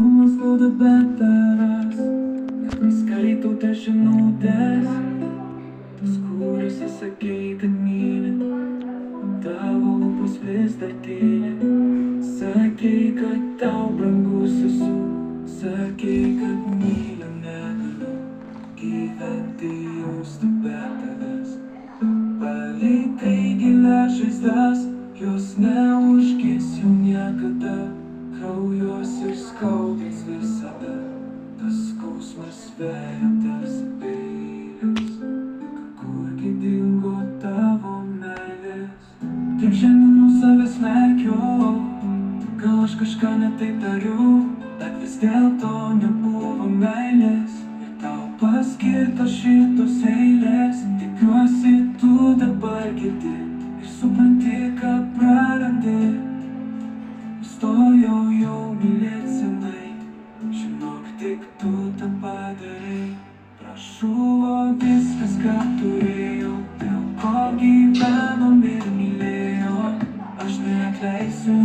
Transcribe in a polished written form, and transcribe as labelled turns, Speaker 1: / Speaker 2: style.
Speaker 1: Man skauda be tavęs, nes skaitau tas žinutės, tas kuriuose sakei, kad myli, tavo lūpos vis dar tyli. Sakei, kad tau brangus esu, sakei, kad myliu negaliu gyventi jausti be tavęs. Palikai gilias žaizdas, jos neužgis jau niekada, kraujuos ir skaudės visada, tas skausmas veja tarsi peilis. Kurgi dingo tavo meilės? Taip šiandien nuo savęs smerkiu, gal aš kažką netaip dariau, bet vis dėlto nebuvo meilės ir tau paskirtos šitos eilės. Tikiuosi tu dabar girdi ir supranti, ką prarandi. Nustojau jau mylėt senai, žinok, tik tu tą padarai. Prašuvo viskas, ką turėjau, dėl ko gyvenom ir mylėjom. Aš neatleisiu